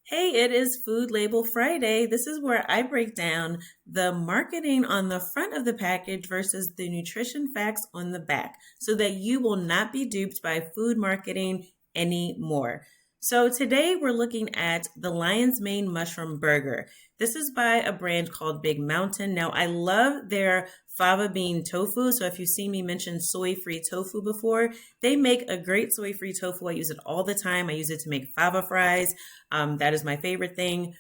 Hey, it is Food Label Friday. This is where I break down the marketing on the front of the package versus the nutrition facts on the back so that you will not be duped by food marketing anymore. So today we're looking at the Lion's Mane Mushroom Burger. This is by a brand called Big Mountain. Now, I love their fava bean tofu. So if you've seen me mention soy-free tofu before, they make a great soy-free tofu. I use it all the time. I use it to make fava fries. That is my favorite thing.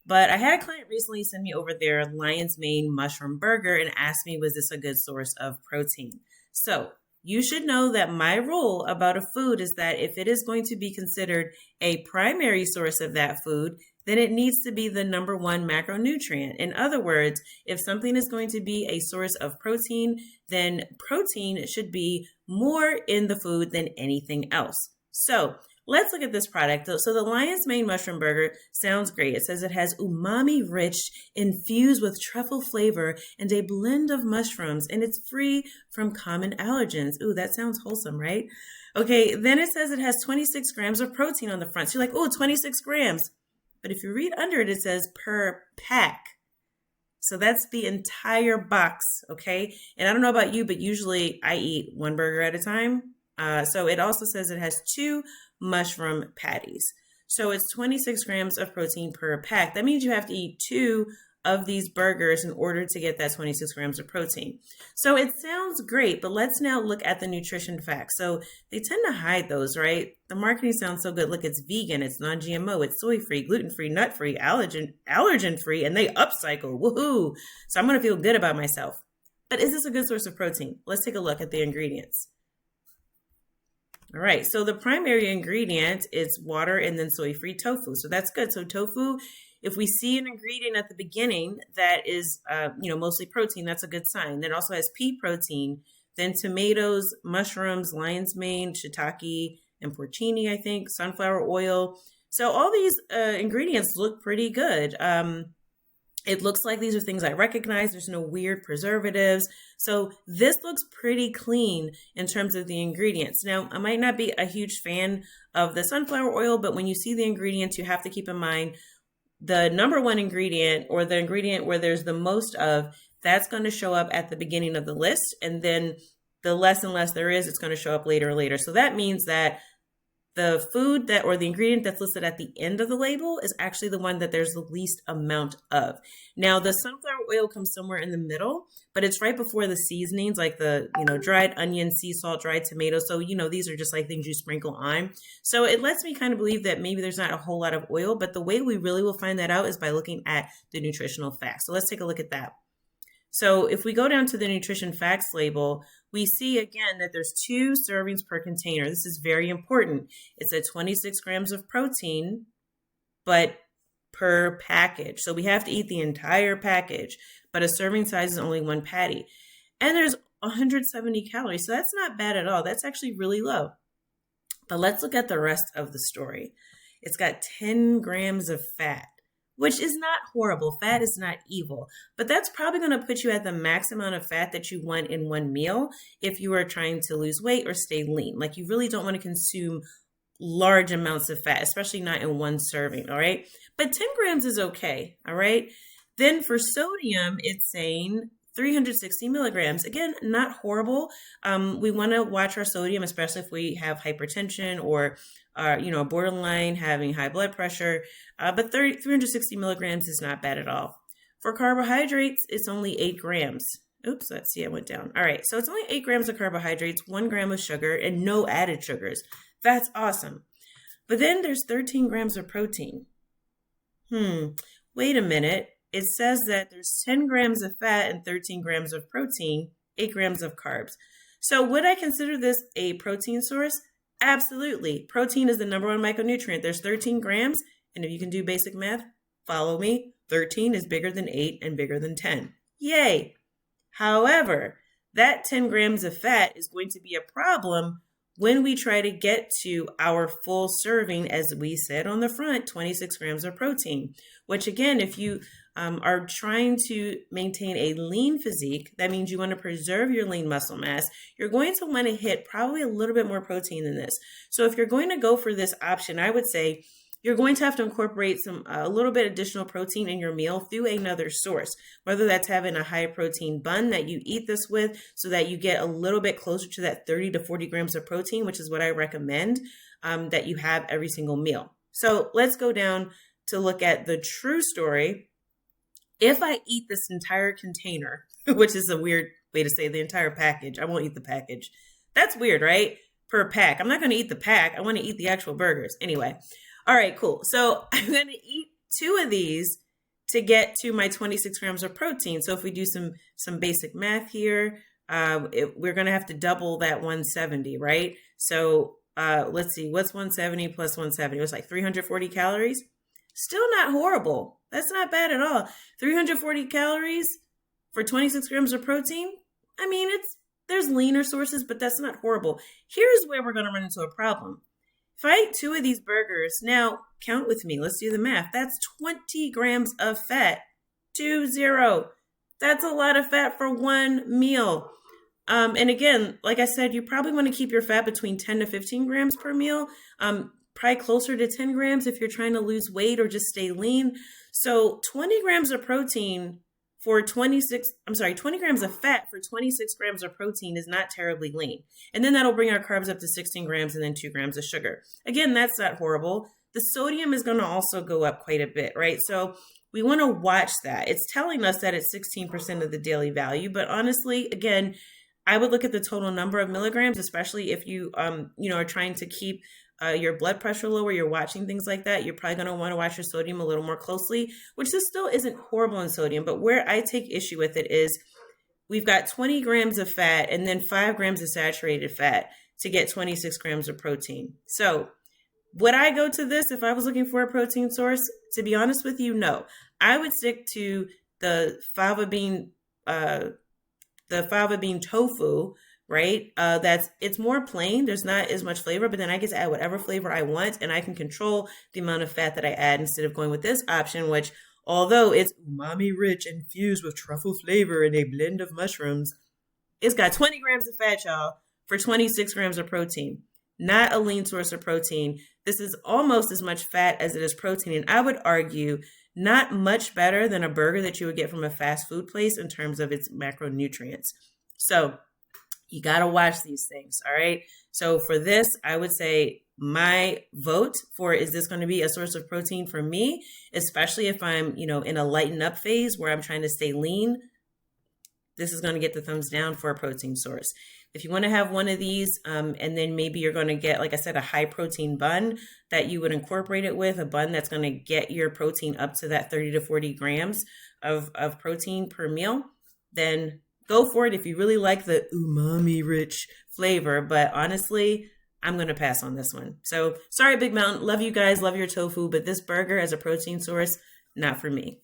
But I had a client recently send me over their Lion's Mane mushroom burger and ask me, was this a good source of protein? So you should know that my rule about a food is that if it is going to be considered a primary source of that food, then it needs to be the number one macronutrient. In other words, if something is going to be a source of protein, then protein should be more in the food than anything else. So let's look at this product. So the Lion's Mane Mushroom Burger sounds great. It says it has umami rich, infused with truffle flavor and a blend of mushrooms, and it's free from common allergens. Ooh, that sounds wholesome, right? Okay, then it says it has 26 grams of protein on the front. So you're like, oh, 26 grams. But if you read under it, it says per pack. So that's the entire box, okay? And I don't know about you, but usually I eat one burger at a time. So it also says it has 2 mushroom patties. So it's 26 grams of protein per pack. That means you have to eat 2 of these burgers in order to get that 26 grams of protein. So it sounds great, but let's now look at the nutrition facts. So they tend to hide those, right? The marketing sounds so good. Look, it's vegan, it's non-GMO, it's soy-free, gluten-free, nut-free, allergen-free, and they upcycle. Woohoo! So I'm going to feel good about myself. But is this a good source of protein? Let's take a look at the ingredients. All right, so the primary ingredient is water and then soy-free tofu. So that's good. So tofu, if we see an ingredient at the beginning that is, mostly protein, that's a good sign. It also has pea protein, then tomatoes, mushrooms, lion's mane, shiitake, and porcini, I think, sunflower oil. So all these ingredients look pretty good. It looks like these are things I recognize. There's no weird preservatives. So this looks pretty clean in terms of the ingredients. Now, I might not be a huge fan of the sunflower oil, but when you see the ingredients, you have to keep in mind the number one ingredient, or the ingredient where there's the most of, that's going to show up at the beginning of the list. And then the less and less there is, it's going to show up later and later. So that means that the food that, or the ingredient that's listed at the end of the label, is actually the one that there's the least amount of. Now, the sunflower oil comes somewhere in the middle, but it's right before the seasonings, like the, dried onion, sea salt, dried tomato. So, these are just like things you sprinkle on. So it lets me kind of believe that maybe there's not a whole lot of oil, but the way we really will find that out is by looking at the nutritional facts. So let's take a look at that. So if we go down to the nutrition facts label, we see again that there's 2 servings per container. This is very important. It's at 26 grams of protein, but per package. So we have to eat the entire package, but a serving size is only 1 patty. And there's 170 calories. So that's not bad at all. That's actually really low. But let's look at the rest of the story. It's got 10 grams of fat, which is not horrible. Fat is not evil, but that's probably going to put you at the max amount of fat that you want in one meal if you are trying to lose weight or stay lean. Like, you really don't want to consume large amounts of fat, especially not in one serving, all right? But 10 grams is okay, all right? Then for sodium, it's saying 360 milligrams. Again, not horrible. We want to watch our sodium, especially if we have hypertension or borderline having high blood pressure. But 360 milligrams is not bad at all. For carbohydrates, it's only 8 grams. Oops, let's see, I went down. All right, so it's only 8 grams of carbohydrates, 1 gram of sugar, and no added sugars. That's awesome. But then there's 13 grams of protein. Wait a minute. It says that there's 10 grams of fat and 13 grams of protein, 8 grams of carbs. So would I consider this a protein source? Absolutely. Protein is the number one micronutrient. There's 13 grams, and if you can do basic math, follow me. 13 is bigger than 8 and bigger than 10. Yay! However, that 10 grams of fat is going to be a problem when we try to get to our full serving, as we said on the front, 26 grams of protein, which again, if you are trying to maintain a lean physique, that means you want to preserve your lean muscle mass, you're going to want to hit probably a little bit more protein than this. So if you're going to go for this option, I would say you're going to have to incorporate a little bit additional protein in your meal through another source, whether that's having a high protein bun that you eat this with so that you get a little bit closer to that 30 to 40 grams of protein, which is what I recommend that you have every single meal. So let's go down to look at the true story. If I eat this entire container, which is a weird way to say the entire package, I won't eat the package. That's weird, right? Per pack. I'm not going to eat the pack. I want to eat the actual burgers. Anyway. All right, cool. So I'm going to eat 2 of these to get to my 26 grams of protein. So if we do some basic math here, we're going to have to double that 170, right? So let's see, what's 170 plus 170? It was like 340 calories. Still not horrible. That's not bad at all. 340 calories for 26 grams of protein. I mean, there's leaner sources, but that's not horrible. Here's where we're going to run into a problem. If I eat 2 of these burgers, now count with me. Let's do the math. That's 20 grams of fat. 20. That's a lot of fat for one meal. And again, like I said, you probably want to keep your fat between 10 to 15 grams per meal. Probably closer to 10 grams if you're trying to lose weight or just stay lean. So 20 grams of protein for 20 grams of fat for 26 grams of protein is not terribly lean. And then that'll bring our carbs up to 16 grams and then 2 grams of sugar. Again, that's not horrible. The sodium is going to also go up quite a bit, right? So we want to watch that. It's telling us that it's 16% of the daily value, but honestly, again, I would look at the total number of milligrams, especially if you, are trying to keep your blood pressure lower, you're watching things like that. You're probably going to want to watch your sodium a little more closely, which this still isn't horrible in sodium. But where I take issue with it is we've got 20 grams of fat and then 5 grams of saturated fat to get 26 grams of protein. So would I go to this if I was looking for a protein source? To be honest with you, no. I would stick to the fava bean tofu, right? It's more plain. There's not as much flavor, but then I get to add whatever flavor I want and I can control the amount of fat that I add instead of going with this option, which although it's umami rich and infused with truffle flavor and a blend of mushrooms, it's got 20 grams of fat, y'all, for 26 grams of protein. Not a lean source of protein. This is almost as much fat as it is protein. And I would argue not much better than a burger that you would get from a fast food place in terms of its macronutrients. So you got to watch these things. All right. So for this, I would say my vote for, is this going to be a source of protein for me, especially if I'm, in a lighten up phase where I'm trying to stay lean? This is going to get the thumbs down for a protein source. If you want to have one of these, and then maybe you're going to get, like I said, a high protein bun that you would incorporate it with, a bun that's going to get your protein up to that 30 to 40 grams of protein per meal, then go for it if you really like the umami rich flavor. But honestly, I'm going to pass on this one. So sorry, Big Mountain. Love you guys. Love your tofu. But this burger as a protein source, not for me.